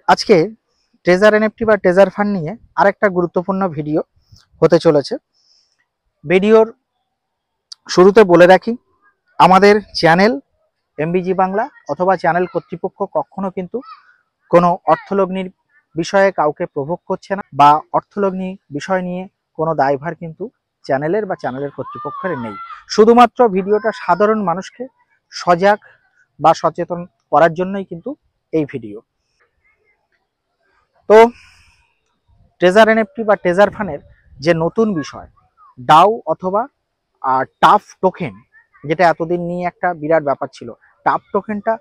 আজকে treasure NFT বা treasure fund নিয়ে আরেকটা গুরুত্বপূর্ণ ভিডিও হতে চলেছে। ভিডিওর শুরুতে বলে রাখি, আমাদের চ্যানেল এমবিজি বাংলা অথবা চ্যানেল কর্তৃপক্ষ কখনো কিন্তু কোনো অর্থলগ্নির বিষয়ে কাউকে প্রভোগ করছে না, বা অর্থলগ্নি বিষয় নিয়ে কোনো দায়ভার কিন্তু চ্যানেলের বা চ্যানেলের কর্তৃপক্ষের নেই। শুধুমাত্র ভিডিওটা সাধারণ মানুষকে সজাগ বা সচেতন করার জন্যই কিন্তু এই ভিডিও। তো ট্রেজার এনএফটি বা ট্রেজার ফান্ডের যে নতুন বিষয় ডাও অথবা টাফ টোকেন, যেটা এতদিন নিয়ে একটা বিরাট ব্যাপার ছিল, টাফ টোকেনটা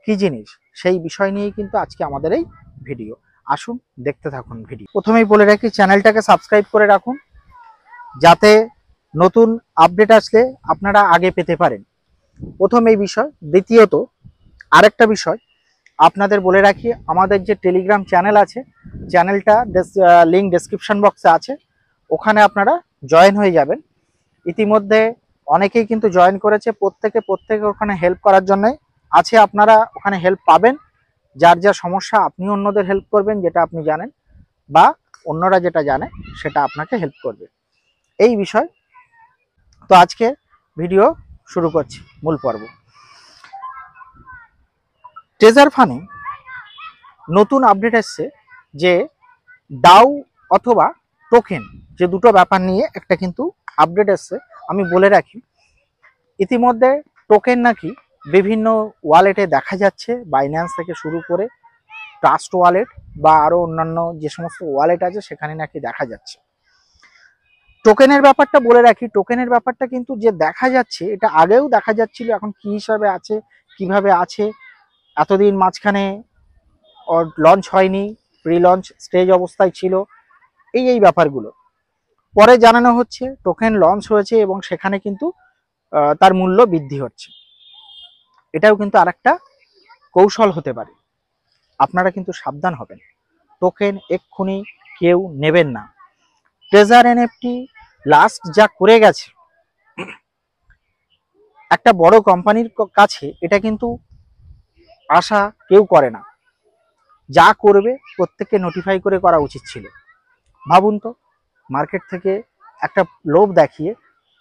কি জিনিস সেই বিষয় নিয়েই কিন্তু আজকে আমাদের এই ভিডিও। আসুন দেখতে থাকুন ভিডিও। প্রথমেই বলে রাখি, চ্যানেলটাকে সাবস্ক্রাইব করে রাখুন যাতে নতুন আপডেট আসলে আপনারা আগে পেতে পারেন। প্রথম এই বিষয়। দ্বিতীয়ত আরেকটা বিষয় আপনাদের বলে রাখি, আমাদের যে টেলিগ্রাম চ্যানেল আছে, চ্যানেলটা লিঙ্ক ডেসক্রিপশন বক্সে আছে, ওখানে আপনারা জয়েন হয়ে যাবেন। ইতিমধ্যে অনেকেই কিন্তু জয়েন করেছে, প্রত্যেকে ওখানে হেল্প করার জন্য আছে। আপনারা ওখানে হেল্প পাবেন, যার যা সমস্যা আপনি অন্যদের হেল্প করবেন যেটা আপনি জানেন, বা অন্যরা যেটা জানে সেটা আপনাকে হেল্প করবে, এই বিষয়। তো আজকে ভিডিও শুরু করছি, মূল পর্ব। ট্রেজার ফান্ডে নতুন আপডেট এসছে যে ডাও অথবা টোকেন, যে দুটো ব্যাপার নিয়ে একটা কিন্তু আপডেট এসছে। আমি বলে রাখি, ইতিমধ্যে টোকেন নাকি বিভিন্ন ওয়ালেটে দেখা যাচ্ছে, বাইন্যান্স থেকে শুরু করে ট্রাস্ট ওয়ালেট বা আরো অন্যান্য যে সমস্ত ওয়ালেট আছে সেখানে নাকি দেখা যাচ্ছে। টোকেনের ব্যাপারটা বলে রাখি, টোকেনের ব্যাপারটা কিন্তু যে দেখা যাচ্ছে এটা আগেও দেখা যাচ্ছিল, এখন কি হিসাবে আছে, কিভাবে আছে, এতদিন মাঝখানে লঞ্চ হয়নি, প্রি লঞ্চ স্টেজ অবস্থায় ছিল, এই ব্যাপারগুলো পরে জানানো হচ্ছে টোকেন লঞ্চ হয়েছে এবং সেখানে কিন্তু তার মূল্য বৃদ্ধি হচ্ছে। এটাও কিন্তু আরেকটা কৌশল হতে পারে, আপনারা কিন্তু সাবধান হবেন। টোকেন এক্ষুনি কেউ নেবেন না। ট্রেজার এনএফটি লাস্ট যা করে গেছে, একটা বড় কোম্পানির কাছে এটা কিন্তু আশা কেউ করে না। যা করবে প্রত্যেককে নোটিফাই করে করা উচিত ছিল। ভাবুন তো, মার্কেট থেকে একটা লোভ দেখিয়ে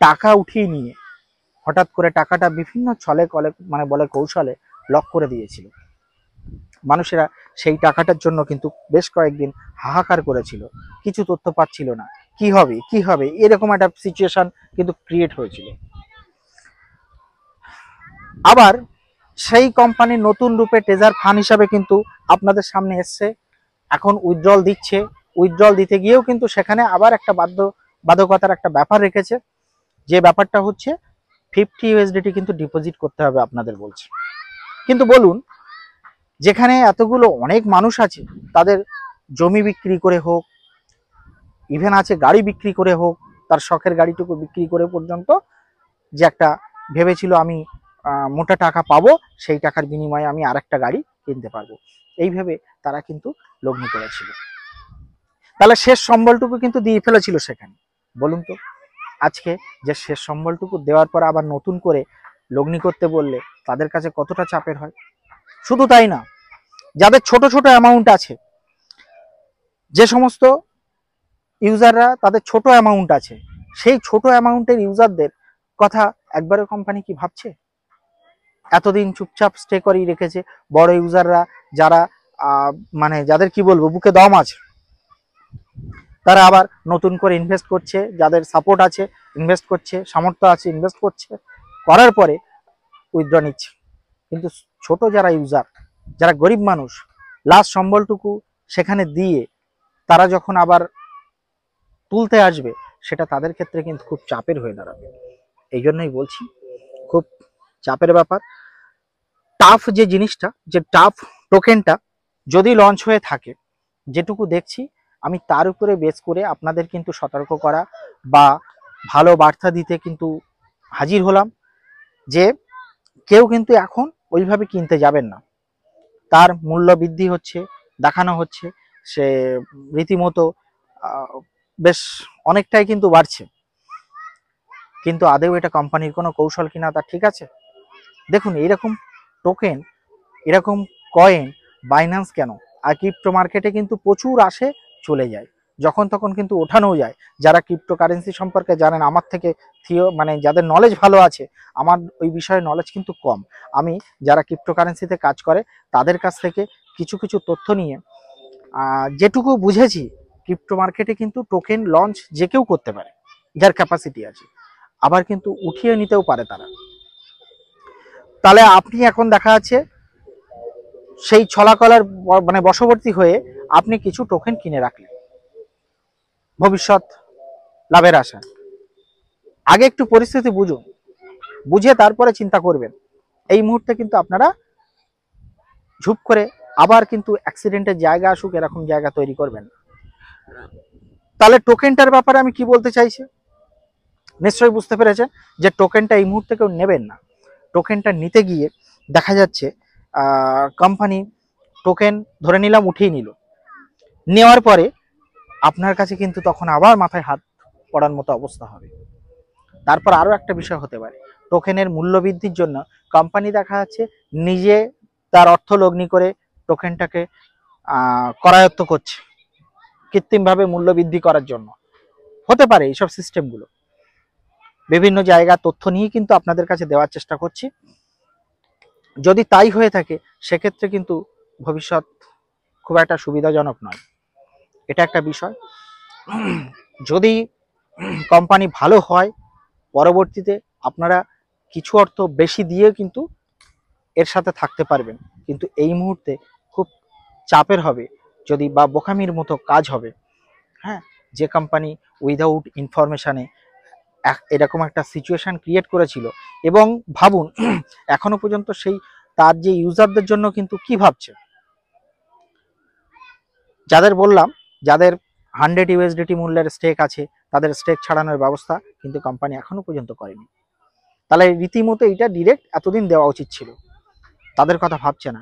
টাকা উঠিয়ে নিয়ে হঠাৎ করে টাকাটা বিভিন্ন ছলে কলে বলে কৌশলে লক করে দিয়েছিল। মানুষেরা সেই টাকাটার জন্য কিন্তু বেশ কয়েকদিন হাহাকার করেছিল, কিছু তথ্য পাচ্ছিল না, কি হবে এরকম একটা সিচুয়েশন কিন্তু ক্রিয়েট হয়েছিল। আবার সেই কোম্পানি নতুন রূপে ট্রেজার ফান্ড হিসাবে কিন্তু আপনাদের সামনে এসছে, এখন উইথড্রল দিচ্ছে। উইথড্রল দিতে গিয়েও কিন্তু সেখানে আবার একটা বাধ্যকতার একটা ব্যাপার রেখেছে, যে ব্যাপারটা হচ্ছে 50 USDT কিন্তু ডিপোজিট করতে হবে আপনাদের বলছে। কিন্তু বলুন, যেখানে এতগুলো অনেক মানুষ আছে, তাদের জমি বিক্রি করে হোক, ইভেন আছে গাড়ি বিক্রি করে হোক, তার শখের গাড়িটুকু বিক্রি করে পর্যন্ত যে একটা ভেবেছিল আমি মোটা টাকা পাবো, সেই টাকার বিনিময়ে আমি আরেকটা গাড়ি কিনতে পারবো, এই ভেবে তারা কিন্তু লগ্নি করেছিল। তাহলে শেষ সম্বলটুকু কিন্তু দিয়ে ফেলেছিল সেখানে। বলুন তো, আজকে যে শেষ সম্বলটুকু দেওয়ার পর আবার নতুন করে লগ্নি করতে বললে তাদের কাছে কতটা চাপের হয়। শুধু তাই না, যাদের ছোট ছোট অ্যামাউন্ট আছে, যে সমস্ত ইউজাররা তাদের ছোট অ্যামাউন্ট আছে, সেই ছোট অ্যামাউন্টের ইউজারদের কথা একবারে কোম্পানি কি ভাবছে? এতদিন চুপচাপ স্টে করেই রেখেছে। বড় ইউজাররা যারা যাদের কি বলবো বুকে দম আছে, তারা আবার নতুন করে ইনভেস্ট করছে, যাদের সাপোর্ট আছে ইনভেস্ট করছে, সামর্থ্য আছে ইনভেস্ট করছে, করার পরে উইথড্র নিচ্ছে। কিন্তু ছোট যারা ইউজার, যারা গরিব মানুষ, লাস্ট সম্বলটুকু সেখানে দিয়ে তারা যখন আবার তুলতে আসবে, সেটা তাদের ক্ষেত্রে কিন্তু খুব চাপের হয়ে দাঁড়াবে। এই জন্যই বলছি, খুব চাপের ব্যাপার। টাফ যে জিনিসটা, যে টাফ টোকেনটা যদি লঞ্চ হয়ে থাকে, যেটুকু দেখছি আমি তার উপরে বেস করে আপনাদের কিন্তু সতর্ক করা বা ভালো বার্তা দিতে কিন্তু হাজির হলাম, যে কেউ কিন্তু এখন ওইভাবে কিনতে যাবেন না। তার মূল্য বৃদ্ধি হচ্ছে, দেখানো হচ্ছে, সে রীতিমতো বেশ অনেকটাই কিন্তু বাড়ছে, কিন্তু আদেও এটা কোম্পানির কোনো কৌশল কিনা তা ঠিক আছে? দেখুন, এইরকম টোকেন, এরকম কয়েন বাইন্যান্স কেন, আর ক্রিপ্টো মার্কেটে কিন্তু প্রচুর আসে, চলে যায়, যখন তখন কিন্তু ওঠানো যায়। যারা ক্রিপ্টো কারেন্সি সম্পর্কে জানেন আমার থেকে, মানে যাদের নলেজ ভালো আছে, আমার ওই বিষয়ে নলেজ কিন্তু কম। আমি যারা ক্রিপ্টো কারেন্সিতে কাজ করে তাদের কাছ থেকে কিছু কিছু তথ্য নিয়ে যেটুকু বুঝেছি, ক্রিপ্টো মার্কেটে কিন্তু টোকেন লঞ্চ যে কেউ করতে পারে, যার ক্যাপাসিটি আছে, আবার কিন্তু উঠিয়ে নিতেও পারে তারা। তাহলে আপনি এখন দেখা যাচ্ছে সেই ছলাকলার মানে বশবর্তী হয়ে আপনি কিছু টোকেন কিনে রাখলেন ভবিষ্যৎ লাভের আশা। আগে একটু পরিস্থিতি বুঝুন, বুঝে তারপরে চিন্তা করবেন। এই মুহূর্তে কিন্তু আপনারা ঝুপ করে আবার কিন্তু অ্যাক্সিডেন্টের জায়গা আসুক এরকম জায়গা তৈরি করবেন। তাহলে টোকেনটার ব্যাপারে আমি কি বলতে চাইছি, নিশ্চয়ই বুঝতে পেরেছেন যে টোকেনটা এই মুহূর্তে কেউ নেবেন না। টোকেনটা নিতে গিয়ে দেখা যাচ্ছে কোম্পানি টোকেন ধরে নিলাম উঠিয়ে নিল, নেওয়ার পরে আপনার কাছে কিন্তু তখন আবার মাথায় হাত পড়ার মতো অবস্থা হবে। তারপর আরও একটা বিষয় হতে পারে, টোকেনের মূল্য বৃদ্ধির জন্য কোম্পানি দেখা যাচ্ছে নিজে তার অর্থ লগ্নি করে টোকেনটাকে করায়ত্ত করছে কৃত্রিমভাবে মূল্য বৃদ্ধি করার জন্য। হতে পারে এইসব সিস্টেমগুলো, বিভিন্ন জায়গা তথ্য নিয়ে কিন্তু আপনাদের কাছে দেওয়ার চেষ্টা করছি। যদি তাই হয়ে থাকে সেক্ষেত্রে কিন্তু ভবিষ্যৎ খুব একটা সুবিধাজনক নয়, এটা একটা বিষয়। যদি কোম্পানি ভালো হয় পরবর্তীতে আপনারা কিছু অর্থ বেশি দিয়ে কিন্তু এর সাথে থাকতে পারবেন, কিন্তু এই মুহূর্তে খুব চাপের হবে যদি, বা বোকামির মতো কাজ হবে। হ্যাঁ, যে কোম্পানি উইদাউট ইনফরমেশানে এরকম একটা সিচুয়েশন ক্রিয়েট করেছিল, এবং ভাবুন এখনো পর্যন্ত সেই তার যে ইউজারদের জন্য কিন্তু কি ভাবছে, যাদের বললাম যাদের 100 USDT মূল্যের স্টেক আছে তাদের স্টেক ছাড়ানোর ব্যবস্থা কিন্তু কোম্পানি এখনো পর্যন্ত করেনি। তাহলে রীতিমতো এটা ডিরেক্ট এতদিন দেওয়া উচিত ছিল, তাদের কথা ভাবছে না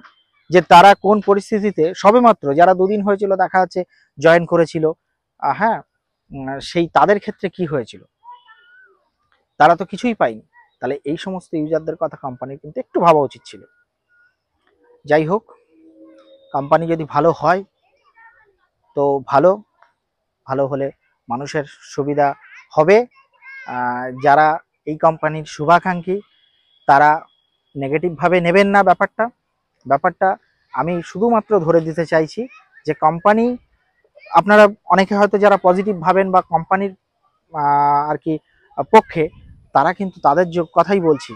যে তারা কোন পরিস্থিতিতে সবেমাত্র যারা দুদিন হয়েছিল দেখা যাচ্ছে জয়েন করেছিল, হ্যাঁ সেই তাদের ক্ষেত্রে কি হয়েছিল, তারা তো কিছুই পায়নি। তাহলে এই সমস্ত ইউজারদের কথা কোম্পানির কিন্তু একটু ভাবা উচিত ছিল। যাই হোক, কোম্পানি যদি ভালো হয় তো ভালো, ভালো হলে মানুষের সুবিধা হবে। যারা এই কোম্পানির শুভাকাঙ্ক্ষী তারা নেগেটিভভাবে নেবেন না ব্যাপারটা আমি শুধুমাত্র ধরে দিতে চাইছি যে কোম্পানি, আপনারা অনেকে হয়তো যারা পজিটিভ ভাবেন বা কোম্পানির আর কি পক্ষে, তারা কিন্তু তাদের কথাই বলছি,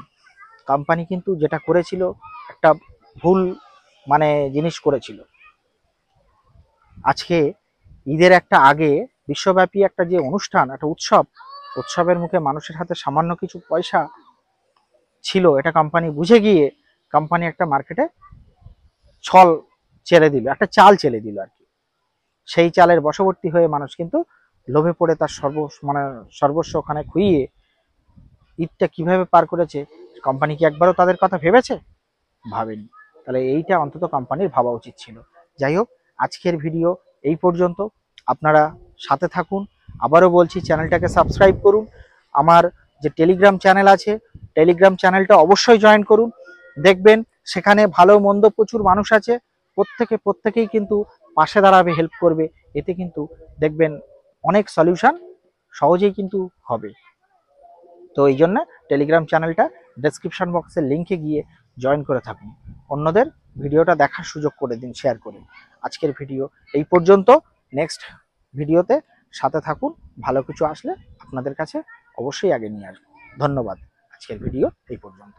কোম্পানি কিন্তু যেটা করেছিল একটা ভুল মানে জিনিস করেছিল। আজকে ঈদের একটা আগে বিশ্বব্যাপী একটা যে অনুষ্ঠান, একটা উৎসবের মুখে মানুষের হাতে সামান্য কিছু পয়সা ছিল, এটা কোম্পানি বুঝে গিয়ে কোম্পানি একটা মার্কেটে ছল চেলে দিল, একটা চাল চেলে দিল আর কি। সেই চালের বশবর্তী হয়ে মানুষ কিন্তু লোভে পড়ে তার সর্বস্ব ওখানে খুইয়ে ঈদটা কিভাবে পার করেছে। কোম্পানি কি একবারও তাদের কথা ভেবেছে? ভাবেনি। তাহলে এইটা অন্তত কোম্পানির ভাবা উচিত ছিল। যাই হোক, আজকের ভিডিও এই পর্যন্ত। আপনারা সাথে থাকুন, আবারও বলছি চ্যানেলটাকে সাবস্ক্রাইব করুন। আমার যে টেলিগ্রাম চ্যানেল আছে টেলিগ্রাম চ্যানেলটা অবশ্যই জয়েন করুন, দেখবেন সেখানে ভালো মন্দ প্রচুর মানুষ আছে, প্রত্যেকেই কিন্তু পাশে দাঁড়াবে, হেল্প করবে। এতে কিন্তু দেখবেন অনেক সলিউশন সহজেই কিন্তু হবে। তো এই জন্য টেলিগ্রাম চ্যানেলটা ডেসক্রিপশন বক্সের লিঙ্কে গিয়ে জয়েন করে থাকুন, অন্যদের ভিডিওটা দেখার সুযোগ করে দিন শেয়ার করে। আজকের ভিডিও এই পর্যন্ত, নেক্সট ভিডিওতে সাথে থাকুন, ভালো কিছু আসলে আপনাদের কাছে অবশ্যই আগে নিয়ে আসবো। ধন্যবাদ, আজকের ভিডিও এই পর্যন্ত।